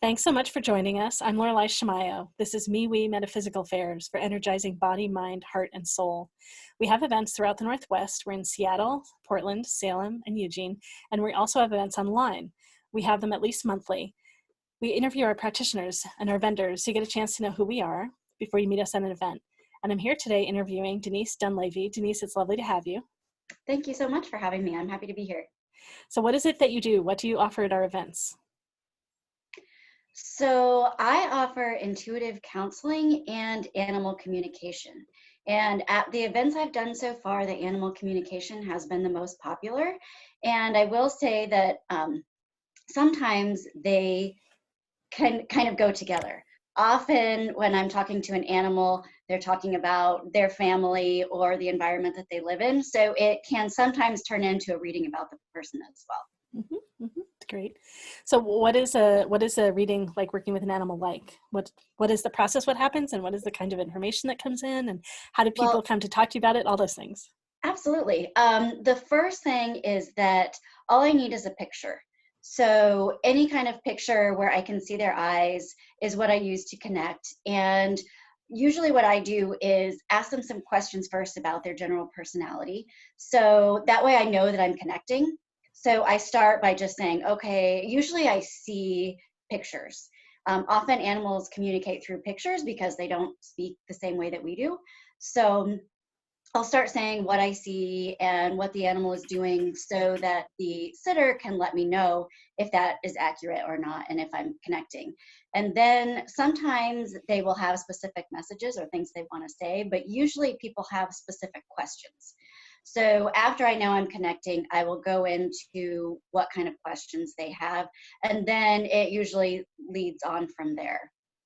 Thanks so much for joining us. I'm Lorelei Shamayo. This is MeWe Metaphysical Fairs for energizing body, mind, heart, and soul. We have events throughout the Northwest. We're in Seattle, Portland, Salem, and Eugene, and we also have events online. We have them at least monthly. We interview our practitioners and our vendors so you get a chance to know who we are before you meet us at an event. And I'm here today interviewing Denise Dunlavy. Denise, it's lovely to have you. Thank you so much for having me. I'm happy to be here. So what is it that you do? What do you offer at our events? So I offer intuitive counseling and animal communication. And at the events I've done so far, the animal communication has been the most popular. And I will say that sometimes they can kind of go together. Often when I'm talking to an animal, they're talking about their family or the environment that they live in. So it can sometimes turn into a reading about the person as well. Mm-hmm, mm-hmm. Great. So what is a reading like, working with an animal like? What is the process? What happens? And what is the kind of information that comes in? And how do people come to talk to you about it? All those things. Absolutely. The first thing is that all I need is a picture. So any kind of picture where I can see their eyes is what I use to connect. And usually what I do is ask them some questions first about their general personality. So that way I know that I'm connecting. So I start by just saying, okay, usually I see pictures. Often animals communicate through pictures because they don't speak the same way that we do. So I'll start saying what I see and what the animal is doing so that the sitter can let me know if that is accurate or not and if I'm connecting. And then sometimes they will have specific messages or things they want to say, but usually people have specific questions. So after I know I'm connecting, I will go into what kind of questions they have, and then it usually leads on from there.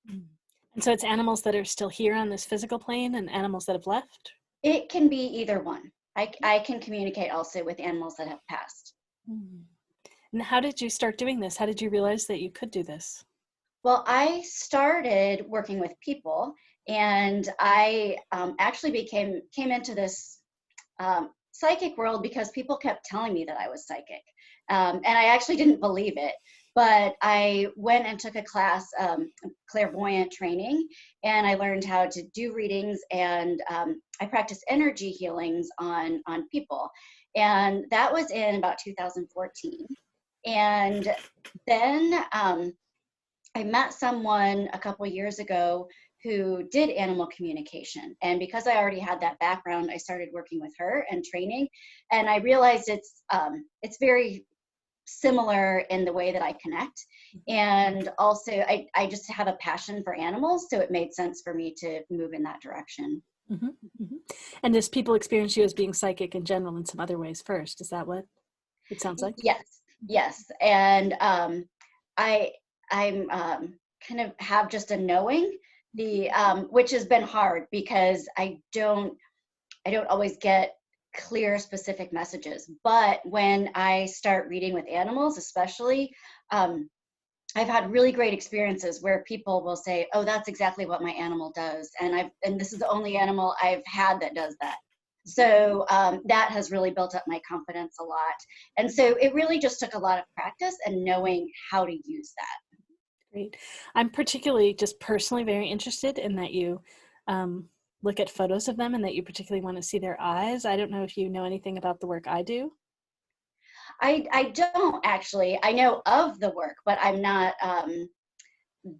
And so it's animals that are still here on this physical plane and animals that have left? It can be either one. I can communicate also with animals that have passed. And how did you start doing this? How did you realize that you could do this? Well, I started working with people, and I actually came into this psychic world because people kept telling me that I was psychic, and I actually didn't believe it. But I went and took a class, clairvoyant training, and I learned how to do readings, and I practiced energy healings on people, and that was in about 2014. And then I met someone a couple years ago who did animal communication. And because I already had that background, I started working with her and training. And I realized it's very similar in the way that I connect. And also I just have a passion for animals. So it made sense for me to move in that direction. Mm-hmm, mm-hmm. And does people experience you as being psychic in general in some other ways first? Is that what it sounds like? Yes. And I'm kind of have just a knowing, which has been hard because I don't always get clear specific messages. But when I start reading with animals, especially, I've had really great experiences where people will say, "Oh, that's exactly what my animal does," and this is the only animal I've had that does that. So that has really built up my confidence a lot. And so it really just took a lot of practice and knowing how to use that. Great. I'm particularly just personally very interested in that you look at photos of them and that you particularly want to see their eyes. I don't know if you know anything about the work I do. I don't actually. I know of the work, but I'm not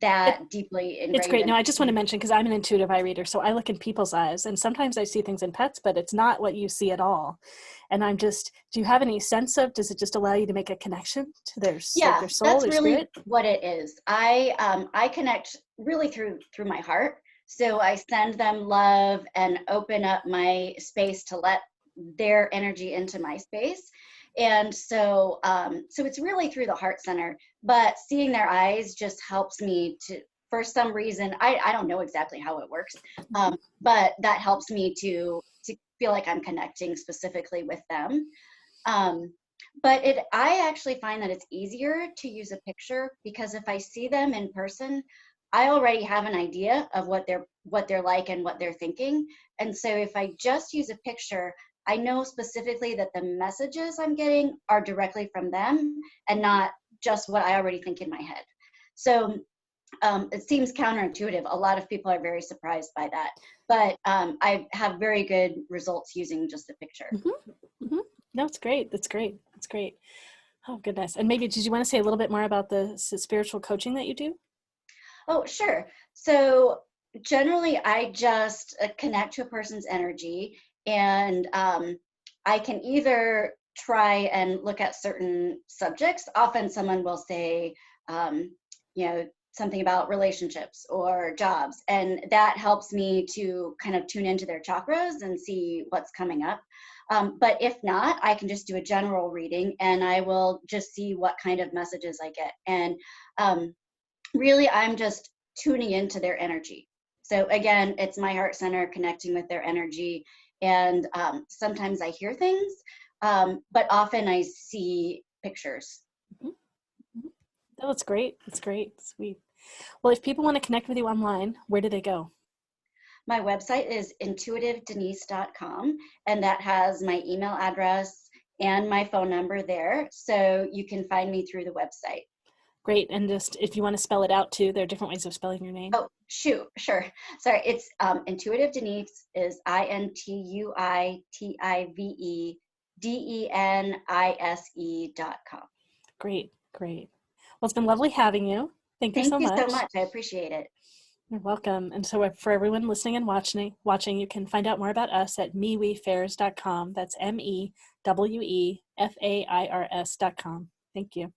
that deeply ingrained. It's great. in No, it. I just want to mention, because I'm an intuitive eye reader, so I look in people's eyes, and sometimes I see things in pets, but it's not what you see at all. And do you have any sense of, does it just allow you to make a connection to their Yeah, their soul, that's their really spirit? what it is. I connect really through my heart. So I send them love and open up my space to let their energy into my space. And so so it's really through the heart center, but seeing their eyes just helps me to, for some reason, I don't know exactly how it works, but that helps me to feel like I'm connecting specifically with them. But I actually find that it's easier to use a picture because if I see them in person, I already have an idea of what they're like and what they're thinking. And so if I just use a picture, I know specifically that the messages I'm getting are directly from them and not just what I already think in my head. So it seems counterintuitive. A lot of people are very surprised by that, but I have very good results using just a picture. Mm-hmm. No, it's great. That's great. That's great. Oh, goodness. And maybe, did you want to say a little bit more about the spiritual coaching that you do? Oh, sure. So generally, I just connect to a person's energy, and I can either try and look at certain subjects. Often, someone will say, um, you know, something about relationships or jobs, and that helps me to kind of tune into their chakras and see what's coming up. But if not, I can just do a general reading, and I will just see what kind of messages I get. And really, I'm just tuning into their energy. So again, it's my heart center connecting with their energy. And sometimes I hear things, but often I see pictures. Mhm. Mhm. Oh, it's great. It's great. Sweet. Well, if people want to connect with you online, where do they go? My website is intuitivedenise.com, and that has my email address and my phone number there. So you can find me through the website. Great. And just if you want to spell it out too, there are different ways of spelling your name. Oh, shoot, sure. Sorry, it's Intuitive Denise is INTUITIVE Great. Great. Well, it's been lovely having you. Thank you Thank so you so much. much. I appreciate it. You're welcome. And so for everyone listening and watching, you can find out more about us at MeWeFairs.com. That's MEWEFAIRS.com. Thank you.